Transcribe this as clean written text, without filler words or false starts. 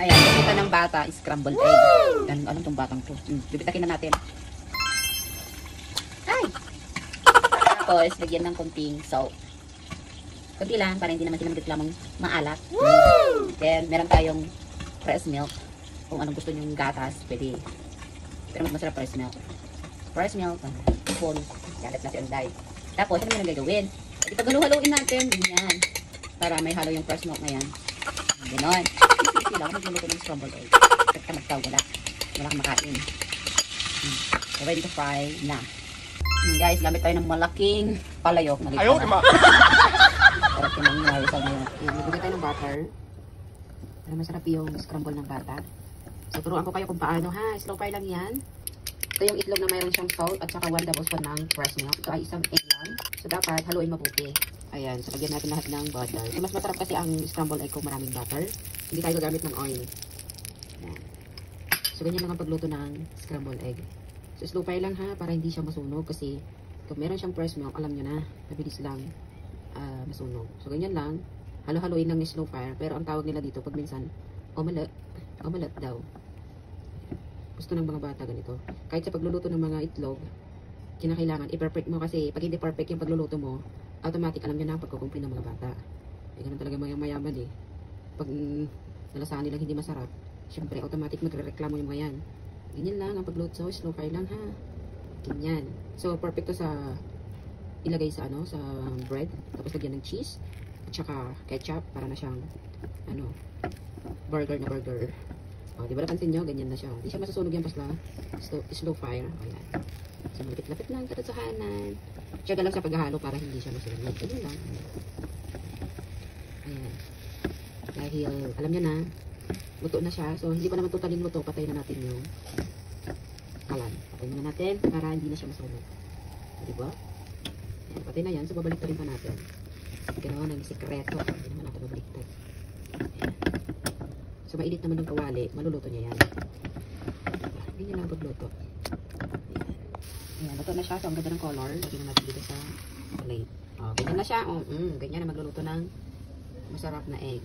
Ayan, bibita ng bata, scrambled egg. Anong tong batang to? Bibitakin na natin. Ay! Tapos, lagyan ng konting salt. Kunti lang, para hindi naman sila magreklamong maalat. Then, meron tayong fresh milk. Kung anong gusto nyo yung gatas, pwede. Pero mas masarap fresh milk. Fresh milk, full. Galat na si Onday. Tapos, ano yung gagawin? Ipaghalu-haluin natin, ganyan. Para may halo yung fresh milk na yan. Ganon. Sila ako magluluto ng scrambled egg. Kahit ka magtaw, wala kang makain. So, ready to fry na. Guys, gamit tayo ng malaking palayok. Ayaw, diba? Sarap yung nangyari sa ngayon. Nagugay tayo ng butter. Para masarap yung scramble ng bata. So, turuan ko kayo kung paano, ha? Slow fry lang yan. Ito yung itlog na mayroon siyang salt at saka 1 tablespoon ng fresh milk. Ito ay isang egg lang. So, dapat haluin mabuti. Ayan, so lagyan natin lahat ng butter. So, mas masarap kasi ang scrambled egg kung maraming butter. Hindi tayo gagamit ng oil. Ayan. So, ganyan lang ang pagluto ng scrambled egg. So, slow fry lang ha, para hindi siya masunog. Kasi, kung meron siyang fresh milk, alam nyo na, mabilis lang masunog. So, ganyan lang. Halo-haloin lang yung slow fire. Pero, ang tawag nila dito, pag minsan, omelette daw. Gusto ng mga bata ganito. Kahit sa pagluluto ng mga itlog, kinakailangan i-perfect mo kasi pag hindi perfect yung pagluluto mo, automatic alam nyo na ang pagkukumpli ng mga bata. Eh, ganun talaga mayaman eh. Pag nalasahan nilang hindi masarap, syempre automatic magre-reklamo yung mga yan. Ganyan lang ang pagluto. Slow fry lang ha. Ganyan. So, perfect to sa ilagay sa sa bread. Tapos lagyan ng cheese. At saka ketchup para na siyang burger na burger. O, di ba napansin nyo? Ganyan na siya. Hindi siya masusunog yan basta slow fire. Ayan. So, malapit-lapit lang katutsuhanan. Tiyaga lang sa paghahalo para hindi siya masunog. Ganyan lang. Ayan. Dahil, alam nyo na, luto na siya. So, hindi pa naman totaling luto. Patay na natin yung kalan. Patay na natin para hindi na siya masunog. Diba? Ayan, patay na yan. So, babalik pa rin pa natin. Ganoon ang sikreto. Hindi naman natin babaliktad. Ayan. So, mainit naman yung kawali. Maluluto niya yan. Ganyan lang pagluto. Ayan, luto na siya. So, ang ganda ng color. Lagyan na natin dito sa plate. O, ganyan na siya. O, ganyan na magluluto ng masarap na egg.